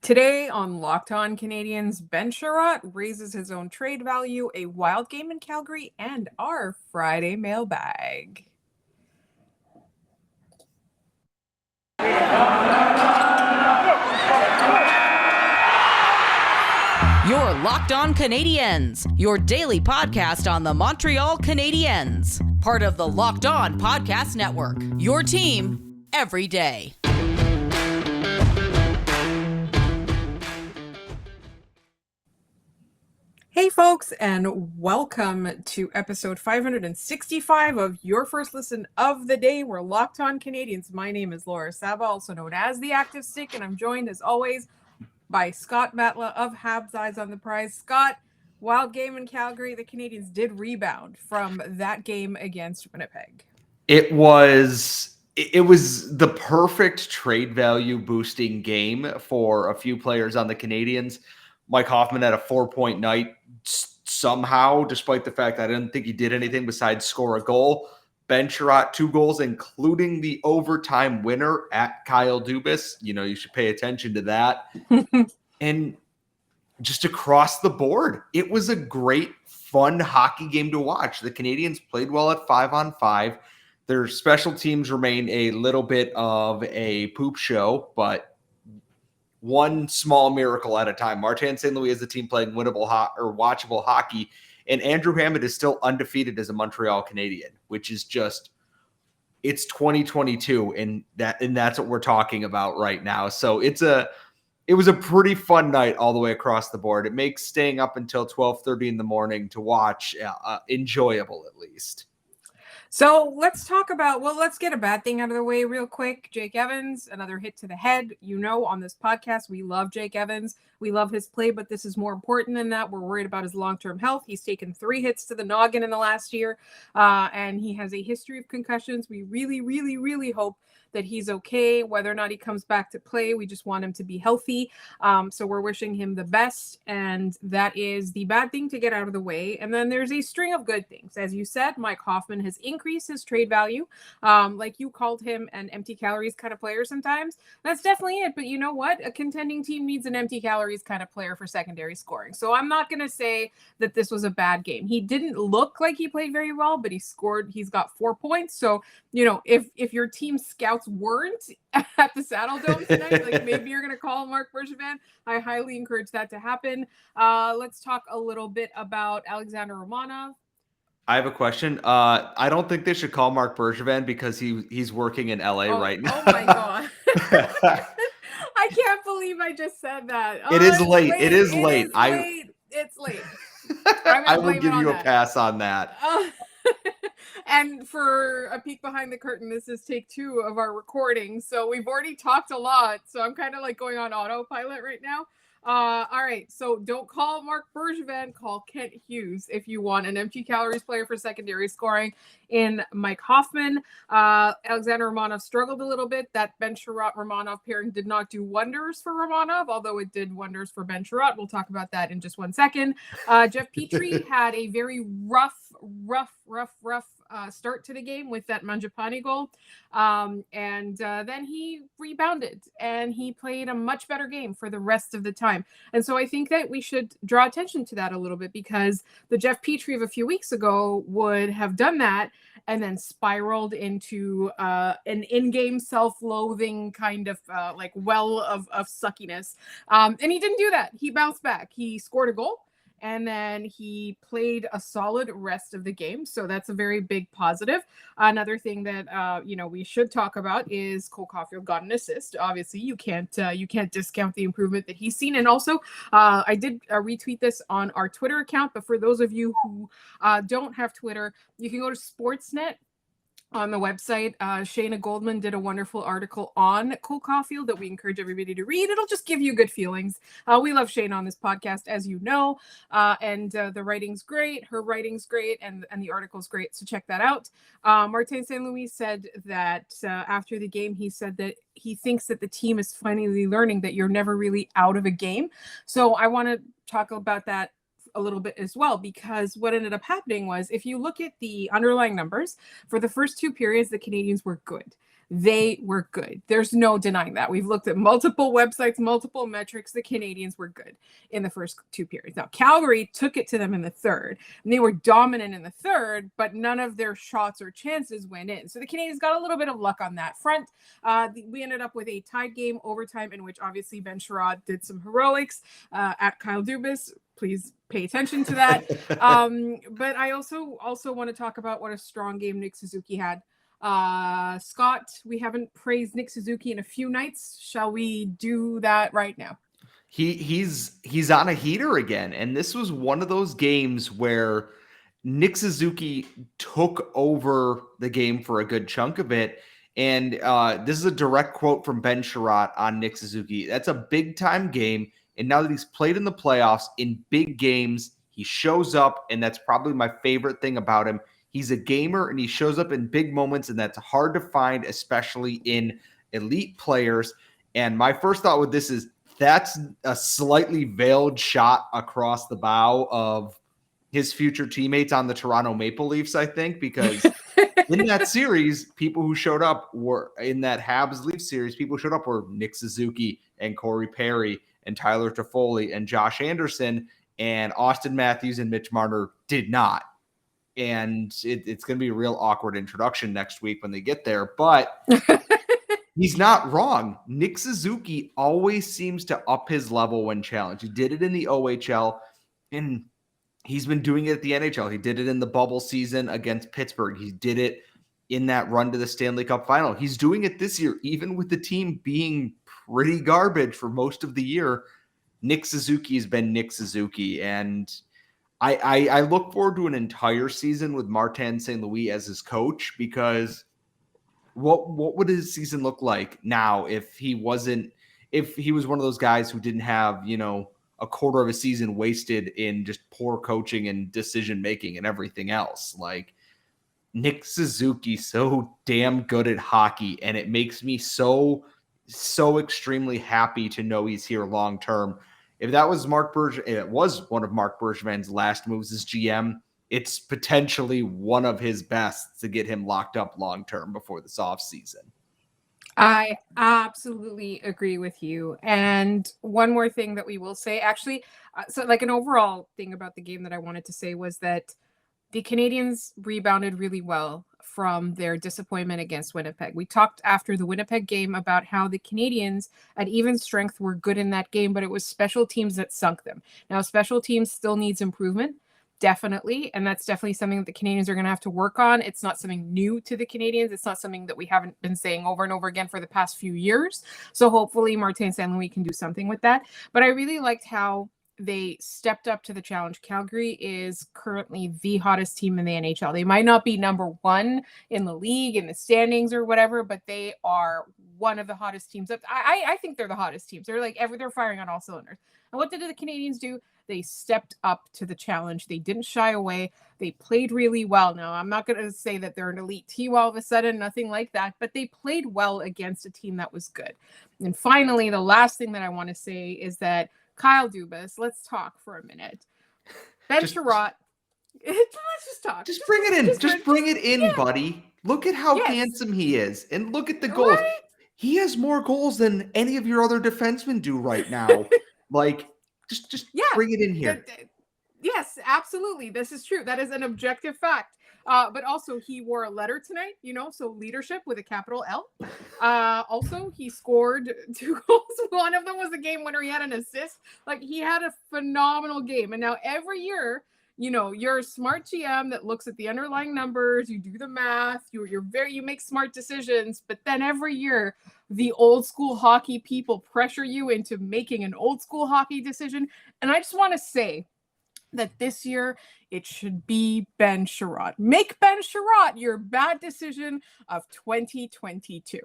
Today on Locked On Canadiens, Ben Sharat raises his own trade value, a wild game in Calgary, and our Friday mailbag. You're Locked On Canadiens, your daily podcast on the Montreal Canadiens. Part of the Locked On Podcast Network, your team every day. Hey folks, and welcome to episode 565 of your first listen of the day. We're Locked On Canadiens. My name is Laura Saba, also known as the Active Stick, and I'm joined as always by Scott Matla of Habs Eyes on the Prize. Scott, wild game in Calgary. The Canadiens did rebound from that game against Winnipeg. It was the perfect trade value boosting game for a few players on the Canadiens. Mike Hoffman had a 4-point night somehow, despite the fact that I didn't think he did anything besides score a goal. Ben Chiarot, 2 goals, including the overtime winner at Kyle Dubas. You know, you should pay attention to that. And just across the board, it was a great, fun hockey game to watch. The Canadiens played well at 5-on-5. Their special teams remain a little bit of a poop show, but one small miracle at a time. Martin St. Louis is the team playing winnable or watchable hockey, and Andrew Hammond is still undefeated as a Montreal Canadien, which is just, it's 2022, and that's what we're talking about right now. So it was a pretty fun night all the way across the board. It makes staying up until 12:30 in the morning to watch enjoyable, at least. So let's get a bad thing out of the way real quick. Jake Evans, another hit to the head. You know, on this podcast, we love Jake Evans. We love his play, but this is more important than that. We're worried about his long-term health. He's taken 3 hits to the noggin in the last year, and he has a history of concussions. We really, really, really hope that he's okay. Whether or not he comes back to play, we just want him to be healthy. So we're wishing him the best, and that is the bad thing to get out of the way. And then there's a string of good things. As you said, Mike Hoffman has increased his trade value. Like you called him an empty calories kind of player sometimes. That's definitely it. But you know what? A contending team needs an empty calories kind of player for secondary scoring. So I'm not going to say that this was a bad game. He didn't look like he played very well, but he scored. He's got 4 points. So, you know, if your team scouts weren't at the Saddle Dome tonight, like maybe you're going to call Marc Bergevin. I highly encourage that to happen. Let's talk a little bit about Alexander Romanov. I have a question. I don't think they should call Marc Bergevin because he's working in LA right now. Oh my God. I can't believe I just said that. It is late. It is late. It's late. I will give you a pass on that. And for a peek behind the curtain, this is take 2 of our recording. So we've already talked a lot. So I'm kind of like going on autopilot right now. All right. So don't call Marc Bergevin, call Kent Hughes if you want an empty calories player for secondary scoring in Mike Hoffman. Alexander Romanov struggled a little bit. That Ben Chiarot Romanov pairing did not do wonders for Romanov, although it did wonders for Ben Chiarot. We'll talk about that in just one second. Jeff Petrie had a very rough start to the game with that Mangiapane goal. And then he rebounded and he played a much better game for the rest of the time. And so I think that we should draw attention to that a little bit, because the Jeff Petrie of a few weeks ago would have done that and then spiraled into an in-game self-loathing kind of like well of suckiness. And he didn't do that. He bounced back. He scored a goal, and then he played a solid rest of the game. So that's a very big positive. Another thing that, we should talk about is Cole Caulfield got an assist. Obviously, you can't discount the improvement that he's seen. And also, I did retweet this on our Twitter account. But for those of you who don't have Twitter, you can go to Sportsnet on the website. Shayna Goldman did a wonderful article on Cole Caulfield that we encourage everybody to read. It'll just give you good feelings. We love Shayna on this podcast, as you know, and the writing's great. Her writing's great, and the article's great. So check that out. Martin St. Louis said that after the game, he said that he thinks that the team is finally learning that you're never really out of a game. So I want to talk about that a little bit as well, because what ended up happening was, if you look at the underlying numbers for the first 2 periods, the Canadiens were good. They were good. There's no denying that. We've looked at multiple websites, multiple metrics. The Canadiens were good in the first 2 periods. Now, Calgary took it to them in the third, and they were dominant in the third, but none of their shots or chances went in. So the Canadiens got a little bit of luck on that front. We ended up with a tied game overtime in which obviously Ben Sharat did some heroics at Kyle Dubas. Please pay attention to that. But I also want to talk about what a strong game Nick Suzuki had. Scott, we haven't praised Nick Suzuki in a few nights. Shall we do that right now? He's on a heater again. And this was one of those games where Nick Suzuki took over the game for a good chunk of it. And this is a direct quote from Ben Sharat on Nick Suzuki. That's a big time game. And now that he's played in the playoffs in big games, he shows up. And that's probably my favorite thing about him. He's a gamer and he shows up in big moments, and that's hard to find, especially in elite players. And my first thought with this is that's a slightly veiled shot across the bow of his future teammates on the Toronto Maple Leafs, I think, because in that series, people who showed up were in that Habs Leafs series, people who showed up were Nick Suzuki and Corey Perry and Tyler Toffoli and Josh Anderson, and Austin Matthews and Mitch Marner did not. And it's going to be a real awkward introduction next week when they get there. But he's not wrong. Nick Suzuki always seems to up his level when challenged. He did it in the OHL, and he's been doing it at the NHL. He did it in the bubble season against Pittsburgh. He did it in that run to the Stanley Cup final. He's doing it this year, even with the team being pretty garbage for most of the year. Nick Suzuki has been Nick Suzuki, and I look forward to an entire season with Martin St. Louis as his coach, because what would his season look like now if he was one of those guys who didn't have, a quarter of a season wasted in just poor coaching and decision making and everything else. Like, Nick Suzuki, so damn good at hockey, and it makes me so extremely happy to know he's here long term. If that was it was one of Marc Bergevin's last moves as GM, it's potentially one of his best to get him locked up long term before this offseason. I absolutely agree with you. And one more thing that we will say, actually, so like an overall thing about the game that I wanted to say was that the Canadiens rebounded really well from their disappointment against Winnipeg. We talked after the Winnipeg game about how the Canadiens at even strength were good in that game, but it was special teams that sunk them. Now, special teams still needs improvement, definitely, and that's definitely something that the Canadiens are going to have to work on. It's not something new to the Canadiens. It's not something that we haven't been saying over and over again for the past few years. So hopefully Martin St. Louis can do something with that. But I really liked how they stepped up to the challenge. Calgary is currently the hottest team in the NHL. They might not be number one in the league, in the standings or whatever, but they are one of the hottest teams. I think they're the hottest teams. They're they're firing on all cylinders. And what did the Canadiens do? They stepped up to the challenge. They didn't shy away. They played really well. Now, I'm not going to say that they're an elite team all of a sudden, nothing like that, but they played well against a team that was good. And finally, the last thing that I want to say is that Kyle Dubas, let's talk for a minute. Ben Chiarot, let's just talk. Just bring it in. Just bring it in, yeah. Buddy. Look at how handsome he is. And look at the goals. Right? He has more goals than any of your other defensemen do right now. Just bring it in here. Yes, absolutely. This is true. That is an objective fact. But also he wore a letter tonight, so leadership with a capital L. Also, he scored 2 goals. One of them was a game winner. He had an assist. He had a phenomenal game. And now every year, you're a smart GM that looks at the underlying numbers. You do the math. You make smart decisions. But then every year, the old school hockey people pressure you into making an old school hockey decision. And I just want to say that this year it should be Ben Sharat. Make Ben Sharat your bad decision of 2022.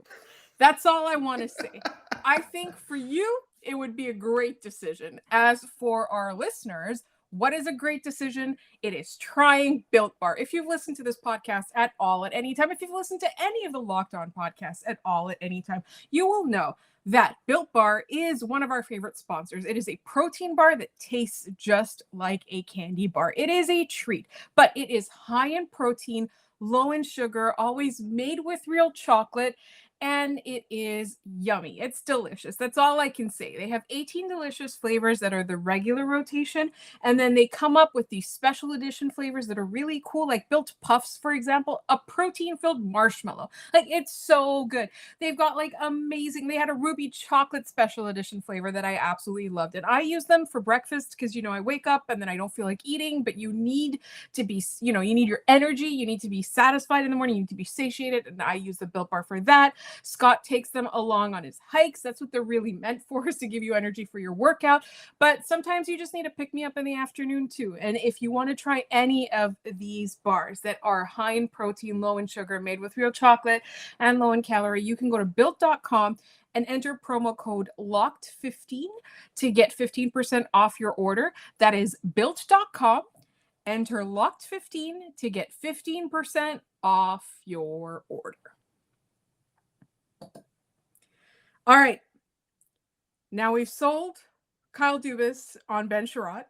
That's all I want to say. I think for you, it would be a great decision. As for our listeners, what is a great decision? It is trying Built Bar. If you've listened to this podcast at all at any time, if you've listened to any of the Locked On podcasts at all at any time, you will know that Built Bar is one of our favorite sponsors. It is a protein bar that tastes just like a candy bar. It is a treat, but it is high in protein, low in sugar, always made with real chocolate. and it is yummy. It's delicious. That's all I can say. They have 18 delicious flavors that are the regular rotation, and then they come up with these special edition flavors that are really cool, like Built Puffs, for example, a protein-filled marshmallow. Like, it's so good. They've got like amazing, they had a ruby chocolate special edition flavor that I absolutely loved. And I use them for breakfast because, I wake up and then I don't feel like eating, but you need to be, you need your energy. You need to be satisfied in the morning. You need to be satiated. And I use the Built Bar for that. Scott takes them along on his hikes. That's what they're really meant for, is to give you energy for your workout. But sometimes you just need to pick me up in the afternoon too. And if you want to try any of these bars that are high in protein, low in sugar, made with real chocolate and low in calorie, you can go to built.com and enter promo code LOCKED15 to get 15% off your order. That is built.com. Enter LOCKED15 to get 15% off your order. All right. Now we've sold Kyle Dubas on Ben Sharat,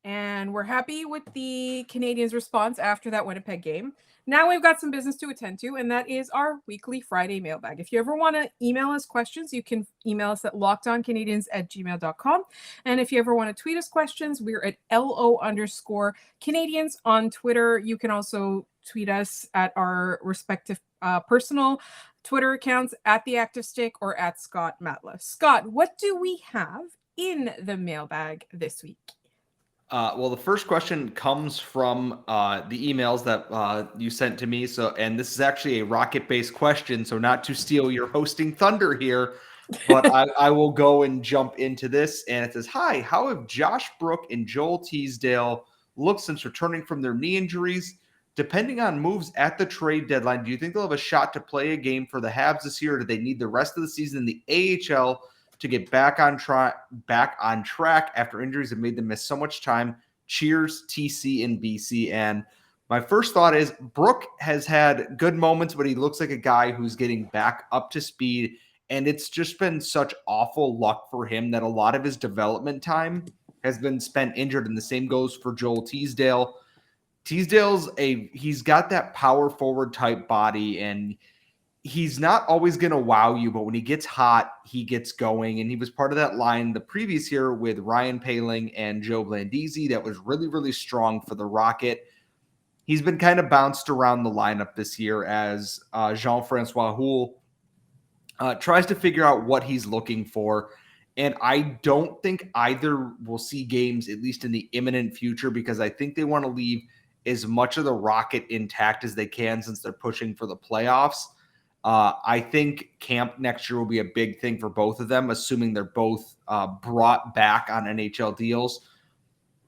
and we're happy with the Canadiens' response after that Winnipeg game. Now we've got some business to attend to, and that is our weekly Friday mailbag. If you ever want to email us questions, you can email us at lockedoncanadians@gmail.com. And if you ever want to tweet us questions, we're at LO_Canadians on Twitter. You can also tweet us at our respective personal Twitter accounts, at The Active Stick or at Scott Matla. Scott, what do we have in the mailbag this week? Well, the first question comes from the emails that you sent to me. And this is actually a Rocket-based question, so not to steal your hosting thunder here, but I will go and jump into this. And it says, "Hi, how have Josh Brook and Joel Teasdale looked since returning from their knee injuries? Depending on moves at the trade deadline, do you think they'll have a shot to play a game for the Habs this year, or do they need the rest of the season in the AHL to get back on track after injuries have made them miss so much time? Cheers, TC and BC." And my first thought is Brook has had good moments, but he looks like a guy who's getting back up to speed. And it's just been such awful luck for him that a lot of his development time has been spent injured. And the same goes for Joel Teasdale. He's got that power forward type body, and he's not always going to wow you, but when he gets hot, he gets going. And he was part of that line the previous year with Ryan Poehling and Joe Blandisi that was really, really strong for the Rocket. He's been kind of bounced around the lineup this year as Jean-Francois Houle tries to figure out what he's looking for. And I don't think either will see games, at least in the imminent future, because I think they want to leave as much of the Rocket intact as they can since they're pushing for the playoffs. I think camp next year will be a big thing for both of them, assuming they're both brought back on NHL deals.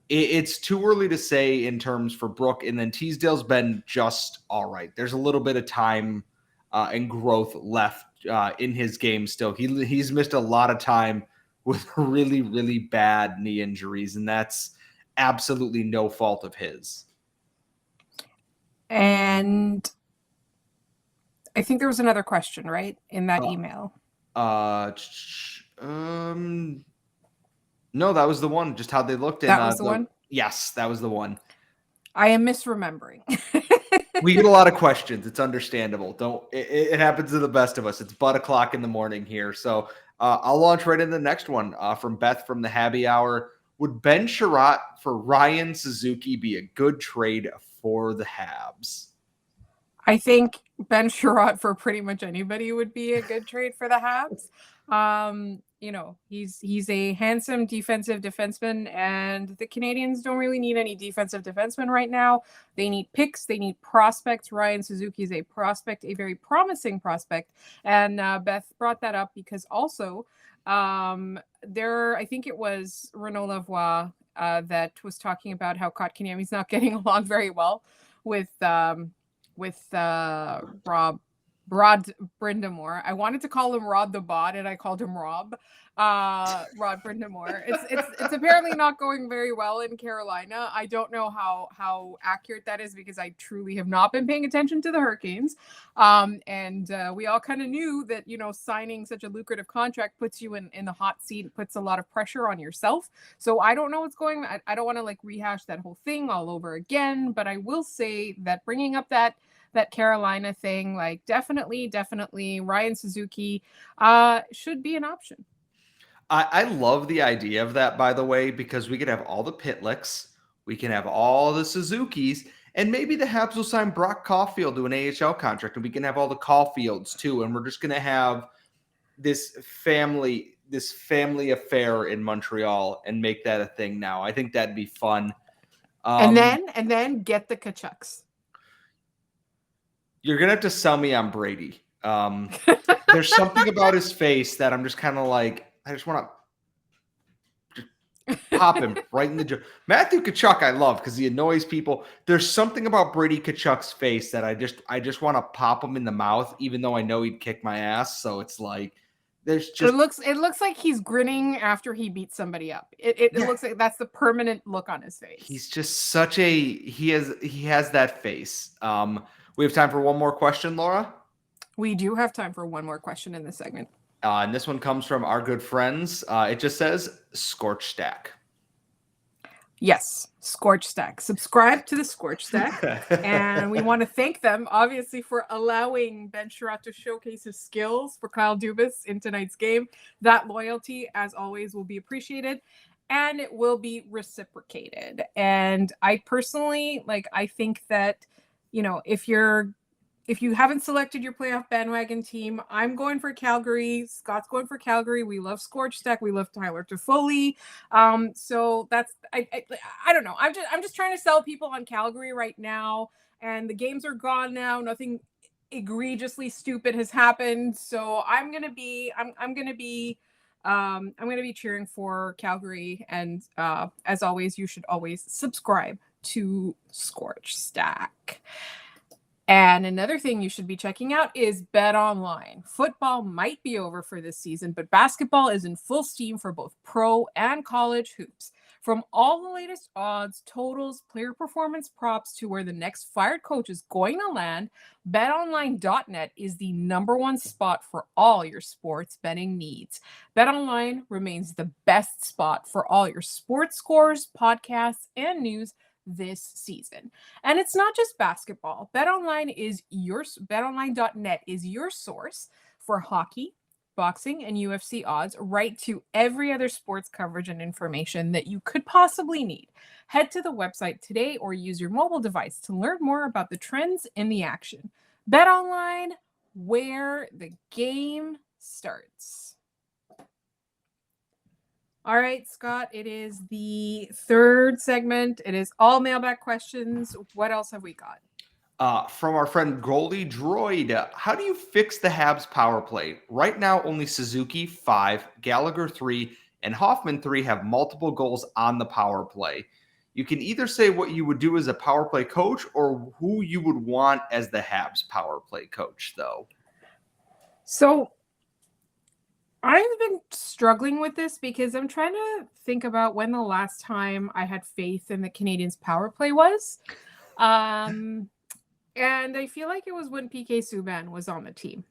It's too early to say in terms for Brook, and then Teasdale's been just all right. There's a little bit of time and growth left in his game still. He's missed a lot of time with really, really bad knee injuries, and that's absolutely no fault of his. And I think there was another question, right, in that email? No, that was the one. Just how they looked. That was the one? Yes, that was the one. I am misremembering. We get a lot of questions. It's understandable. It happens to the best of us. It's butt o'clock in the morning here. So I'll launch right into the next one from Beth from the Happy Hour. Would Ben Sharat for Ryan Suzuki be a good trade for the Habs? I think Ben Chiarot for pretty much anybody would be a good trade for the Habs. He's a handsome defensive defenseman, and the Canadiens don't really need any defensive defensemen right now. They need picks. They need prospects. Ryan Suzuki is a prospect, a very promising prospect. And Beth brought that up because also I think it was Renaud Lavoie that was talking about how Kotkaniemi's not getting along very well with Rod Brindamore. I wanted to call him Rod the Bot, and I called him Rod Brindamore. It's apparently not going very well in Carolina. I don't know how accurate that is because I truly have not been paying attention to the Hurricanes. And we all kind of knew that, signing such a lucrative contract puts you in the hot seat, puts a lot of pressure on yourself. So I don't know what's going on. I don't want to rehash that whole thing all over again, but I will say that bringing up that that Carolina thing. Like definitely Ryan Suzuki should be an option. I love the idea of that, by the way, because we could have all the Pitlicks, we can have all the Suzukis, and maybe the Habs will sign Brock Caulfield to an AHL contract, and we can have all the Caulfields too, and we're just going to have this family affair in Montreal and make that a thing now. I think that'd be fun. And then get the Tkachuks. You're going to have to sell me on Brady. There's something about his face that I'm just kind of like, I just want to pop him right in the jaw. Matthew Tkachuk, I love because he annoys people. There's something about Brady Tkachuk's face that I just want to pop him in the mouth, even though I know he'd kick my ass. So it's like, there's just it looks like he's grinning after he beats somebody up. It looks like that's the permanent look on his face. He's just such he has that face. We have time for one more question, Laura. We do have time for one more question in this segment. And this one comes from our good friends. It just says Scorch Stack. Yes, Scorch Stack. Subscribe to the Scorch Stack. And we want to thank them, obviously, for allowing Ben Sharat to showcase his skills for Kyle Dubas in tonight's game. That loyalty, as always, will be appreciated. And it will be reciprocated. And I personally, I think that, if you haven't selected your playoff bandwagon team, I'm going for Calgary. Scott's going for Calgary. We love Scorch Stack. We love Tyler Toffoli. So that's I don't know. I'm just trying to sell people on Calgary right now. And the games are gone now. Nothing egregiously stupid has happened. So I'm gonna be cheering for Calgary. And as always, you should always subscribe to Scorch Stack. And another thing you should be checking out is Bet Online. Football might be over for this season, but basketball is in full steam for both pro and college hoops. From all the latest odds, totals, player performance props to where the next fired coach is going to land, betonline.net is the #1 spot for all your sports betting needs. BetOnline remains the best spot for all your sports scores, podcasts, and news this season. And it's not just basketball. BetOnline is betonline.net is your source for hockey, boxing, and UFC odds, right to every other sports coverage and information that you could possibly need. Head to the website today or use your mobile device to learn more about the trends in the action. BetOnline, where the game starts. All right, Scott, it is the third segment. It is all mailbag questions. What else have we got? From our friend Goldie Droid, how do you fix the Habs power play? Right now, only Suzuki 5, Gallagher 3, and Hoffman 3 have multiple goals on the power play. You can either say what you would do as a power play coach or who you would want as the Habs power play coach, though. So I've been struggling with this because I'm trying to think about when the last time I had faith in the Canadiens power play was. And I feel like it was when PK Subban was on the team.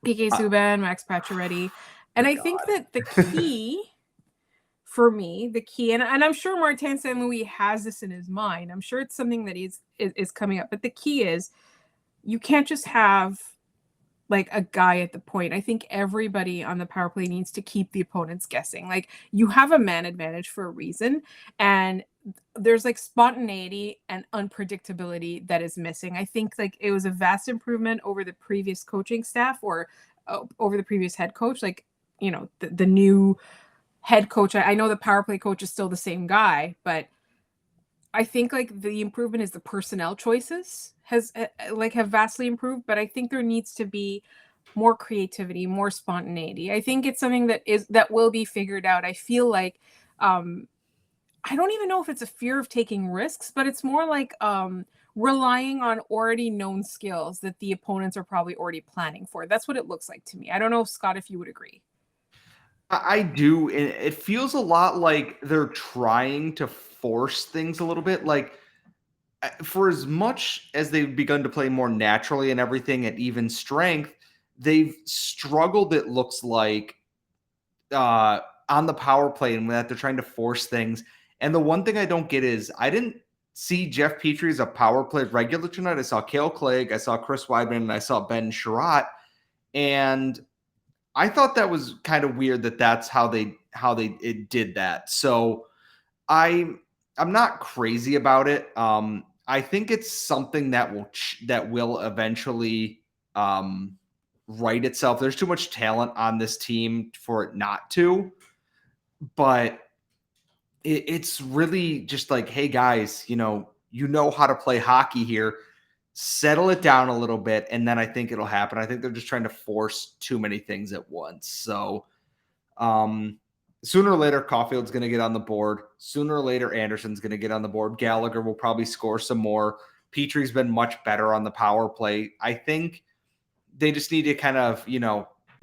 PK Subban, Max Pacioretty. And I think that the key for me, and I'm sure Martin St. Louis has this in his mind. I'm sure it's something that is coming up. But the key is you can't just have a guy at the point. I think everybody on the power play needs to keep the opponents guessing. You have a man advantage for a reason, and there's spontaneity and unpredictability that is missing. I think it was a vast improvement over the previous coaching staff or over the previous head coach. The new head coach. I know the power play coach is still the same guy, but I think the improvement is the personnel choices have vastly improved, but I think there needs to be more creativity, more spontaneity. I think it's something that will be figured out. I feel I don't even know if it's a fear of taking risks, but it's more relying on already known skills that the opponents are probably already planning for. That's what it looks like to me. I don't know, Scott, if you would agree. I do. And it feels a lot like they're trying to force things a little bit. For as much as they've begun to play more naturally and everything at even strength, they've struggled, it looks like, on the power play, and that they're trying to force things. And the one thing I don't get is I didn't see Jeff Petrie as a power play regular tonight. I saw Cale Clegg, I saw Chris Weidman, and I saw Ben Sharat. And I thought that was kind of weird that that's how they did that. So I'm not crazy about it. I think it's something that will eventually right itself. There's too much talent on this team for it not to, but it's really just like, hey guys, you know how to play hockey here. Settle it down a little bit, and then I think it'll happen. I think they're just trying to force too many things at once. So sooner or later, Caulfield's going to get on the board. Sooner or later, Anderson's going to get on the board. Gallagher will probably score some more. Petrie's been much better on the power play. I think they just need to kind of,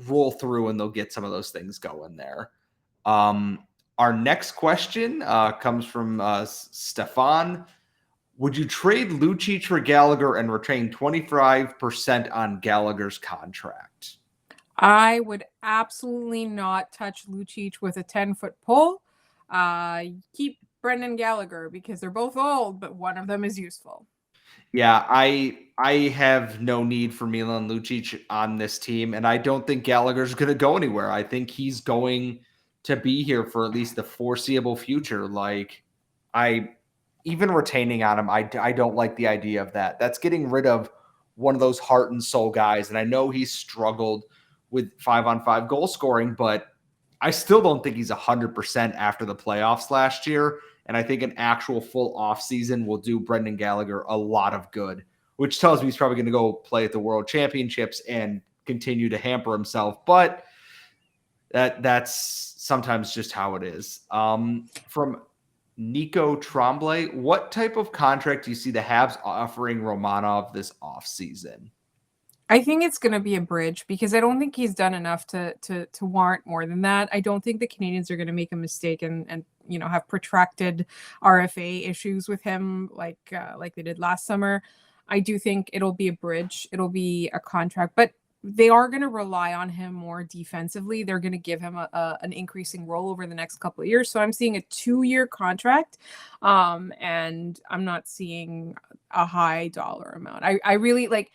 roll through, and they'll get some of those things going there. Our next question comes from Stefan. Would you trade Lucic for Gallagher and retain 25% on Gallagher's contract? I would absolutely not touch Lucic with a 10-foot pole. Keep Brendan Gallagher because they're both old, but one of them is useful. Yeah, I have no need for Milan Lucic on this team, and I don't think Gallagher's going to go anywhere. I think he's going to be here for at least the foreseeable future. Like, even retaining on him, I don't like the idea of that. That's getting rid of one of those heart and soul guys. And I know he's struggled with 5-on-5 goal scoring, but I still don't think he's 100% after the playoffs last year. And I think an actual full offseason will do Brendan Gallagher a lot of good, which tells me he's probably going to go play at the World Championships and continue to hamper himself. But that's sometimes just how it is. From Nico Tremblay, what type of contract do you see the Habs offering Romanov this offseason? I think it's going to be a bridge because I don't think he's done enough to warrant more than that. I don't think the Canadiens are going to make a mistake and have protracted RFA issues with him like they did last summer. I do think it'll be a bridge. It'll be a contract, but they are going to rely on him more defensively. They're going to give him an increasing role over the next couple of years. So I'm seeing a 2-year contract, and I'm not seeing a high dollar amount. I really like.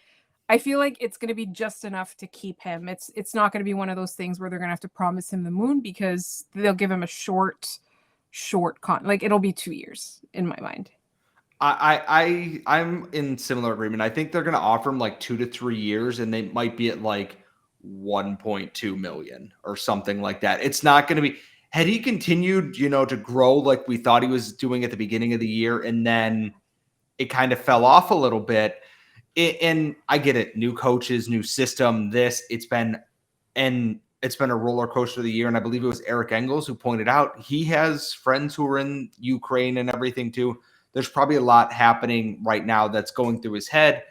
I feel like it's going to be just enough to keep him. It's not going to be one of those things where they're going to have to promise him the moon because they'll give him a short like it'll be 2 years in my mind. I'm in similar agreement. I think they're going to offer him like 2 to 3 years, and they might be at like 1.2 million or something like that. It's not going to be, had he continued, to grow like we thought he was doing at the beginning of the year, and then it kind of fell off a little bit. And I get it. New coaches, new system, it's been a roller coaster of the year. And I believe it was Eric Engels who pointed out he has friends who are in Ukraine and everything too. There's probably a lot happening right now that's going through his head.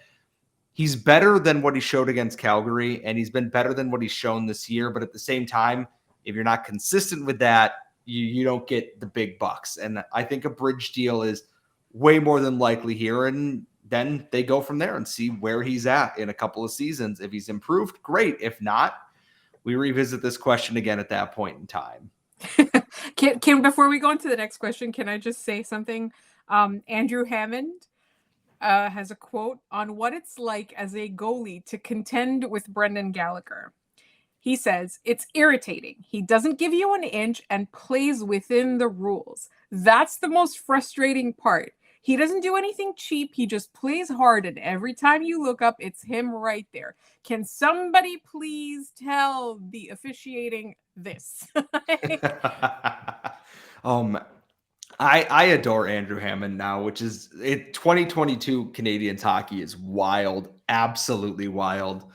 He's better than what he showed against Calgary, and he's been better than what he's shown this year. But at the same time, if you're not consistent with that, you don't get the big bucks. And I think a bridge deal is way more than likely here. And then they go from there and see where he's at in a couple of seasons. If he's improved, great. If not, we revisit this question again at that point in time. Can before we go into the next question, can I just say something? Andrew Hammond has a quote on what it's like as a goalie to contend with Brendan Gallagher. He says, "It's irritating. He doesn't give you an inch and plays within the rules. That's the most frustrating part. He doesn't do anything cheap. He just plays hard. And every time you look up, it's him right there. Can somebody please tell the officiating this?" I adore Andrew Hammond now, which is 2022 Canadiens hockey is wild. Absolutely wild.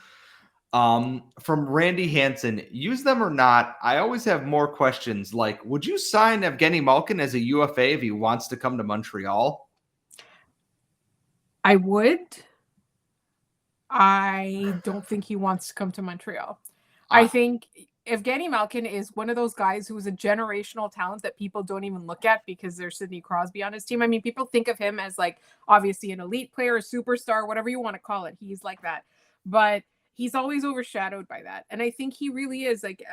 From Randy Hansen, use them or not, I always have more questions like, would you sign Evgeni Malkin as a UFA if he wants to come to Montreal? I would. I don't think he wants to come to Montreal. I think Evgeni Malkin is one of those guys who is a generational talent that people don't even look at because there's Sidney Crosby on his team. I mean, people think of him as like obviously an elite player, a superstar, whatever you want to call it. He's like that. But he's always overshadowed by that. And I think he really is like,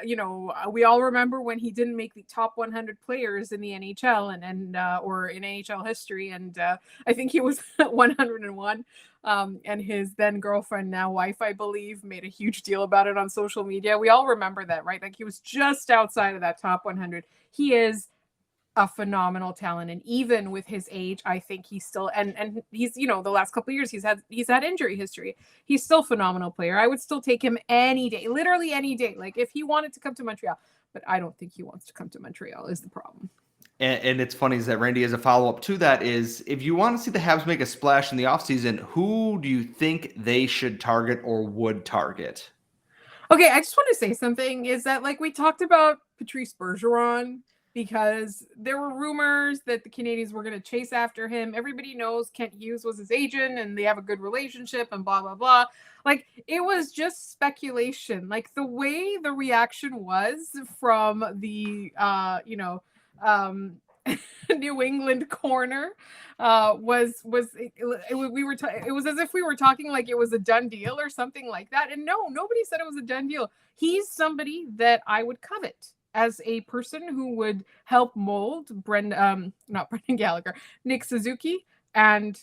we all remember when he didn't make the top 100 players in the NHL and or in NHL history. And I think he was 101. And his then girlfriend, now wife, I believe, made a huge deal about it on social media. We all remember that, right? Like he was just outside of that top 100. He is a phenomenal talent, and even with his age, I think he's still and he's the last couple of years he's had injury history. He's still a phenomenal player. I would still take him any day, literally any day. Like if he wanted to come to Montreal, but I don't think he wants to come to Montreal is the problem. And it's funny is that Randy, as a follow-up to that, is if you want to see the Habs make a splash in the offseason, who do you think they should target or would target? Okay, I just want to say something is that like we talked about Patrice Bergeron, because there were rumors that the Canadiens were going to chase after him. Everybody knows Kent Hughes was his agent and they have a good relationship and blah, blah, blah. Like it was just speculation. Like the way the reaction was from the, New England corner it was as if we were talking like it was a done deal or something like that. And no, nobody said it was a done deal. He's somebody that I would covet as a person who would help mold not Brendan Gallagher, Nick Suzuki and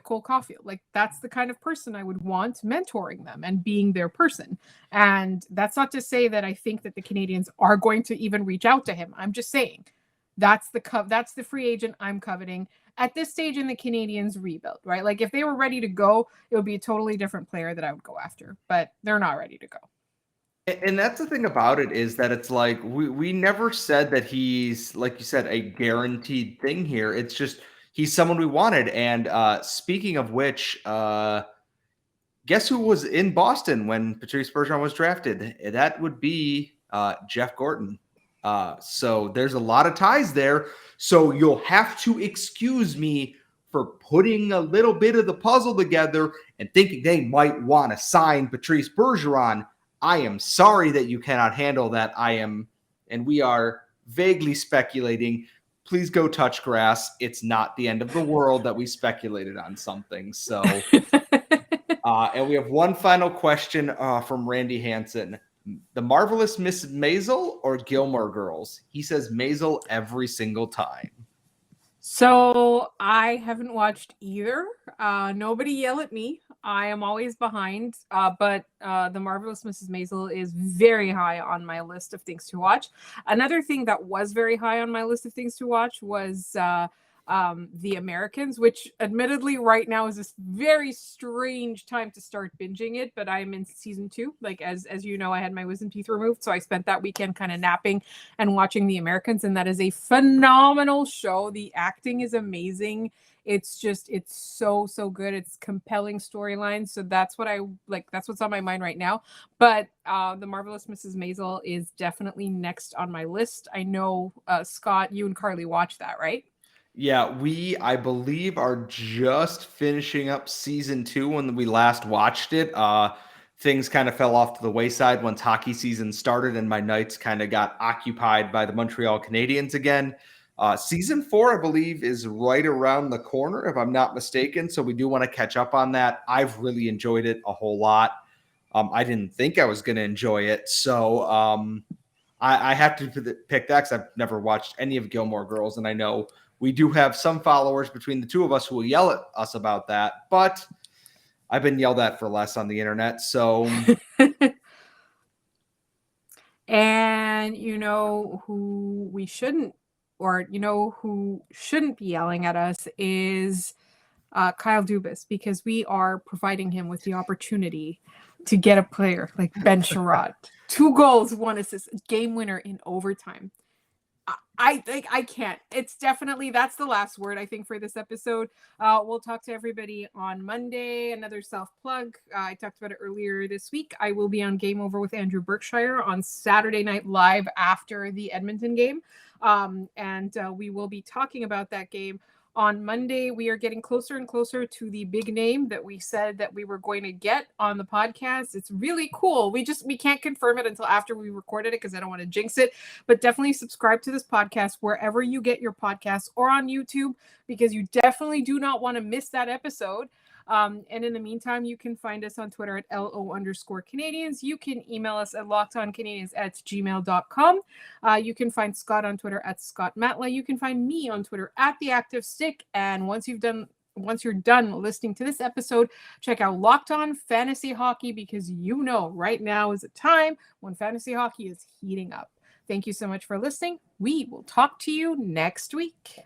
Cole Caulfield. Like that's the kind of person I would want mentoring them and being their person. And that's not to say that I think that the Canadiens are going to even reach out to him. I'm just saying that's the free agent I'm coveting at this stage in the Canadiens rebuild, right? Like if they were ready to go, it would be a totally different player that I would go after, but they're not ready to go. And that's the thing about it is that it's like we never said that he's, like you said, a guaranteed thing here. It's just he's someone we wanted. And speaking of which, guess who was in Boston when Patrice Bergeron was drafted? That would be Jeff Gorton. So there's a lot of ties there. So you'll have to excuse me for putting a little bit of the puzzle together and thinking they might want to sign Patrice Bergeron. I am sorry that you cannot handle that. And we are vaguely speculating. Please go touch grass. It's not the end of the world that we speculated on something. So, and we have one final question from Randy Hansen. The Marvelous Mrs. Maisel or Gilmore Girls? He says Maisel every single time. So I haven't watched either. Nobody yell at me. I am always behind. But The Marvelous Mrs. Maisel is very high on my list of things to watch. Another thing that was very high on my list of things to watch was The Americans, which admittedly right now is this very strange time to start binging it, but I'm in season 2. Like as you know, I had my wisdom teeth removed, so I spent that weekend kind of napping and watching The Americans, and that is a phenomenal show. The acting is amazing. It's so good. It's compelling storylines. So that's what I like. That's what's on my mind right now. But The Marvelous Mrs. Maisel is definitely next on my list. I know Scott, you and Carly watched that, right? Yeah, I believe, are just finishing up season 2 when we last watched it. Things kind of fell off to the wayside once hockey season started, and my nights kind of got occupied by the Montreal Canadiens again. Season 4, I believe, is right around the corner, if I'm not mistaken. So we do want to catch up on that. I've really enjoyed it a whole lot. I didn't think I was going to enjoy it. So I have to pick that because I've never watched any of Gilmore Girls, and I know we do have some followers between the two of us who will yell at us about that, but I've been yelled at for less on the internet. So, and you know who shouldn't be yelling at us is Kyle Dubas, because we are providing him with the opportunity to get a player like Ben Sharat. 2 goals, 1 assist, game winner in overtime. I think I can't. It's definitely, that's the last word, I think, for this episode. We'll talk to everybody on Monday. Another self-plug. I talked about it earlier this week. I will be on Game Over with Andrew Berkshire on Saturday Night Live after the Edmonton game. And we will be talking about that game. On Monday, we are getting closer and closer to the big name that we said that we were going to get on the podcast. It's really cool. We can't confirm it until after we recorded it because I don't want to jinx it. But definitely subscribe to this podcast wherever you get your podcasts or on YouTube, because you definitely do not want to miss that episode. And in the meantime, you can find us on Twitter at LO_Canadians. You can email us at lockedoncanadians@gmail.com. You can find Scott on Twitter at Scott Matla. You can find me on Twitter at The Active Stick. And once you're done listening to this episode, check out Locked On Fantasy Hockey, because right now is a time when fantasy hockey is heating up. Thank you so much for listening. We will talk to you next week.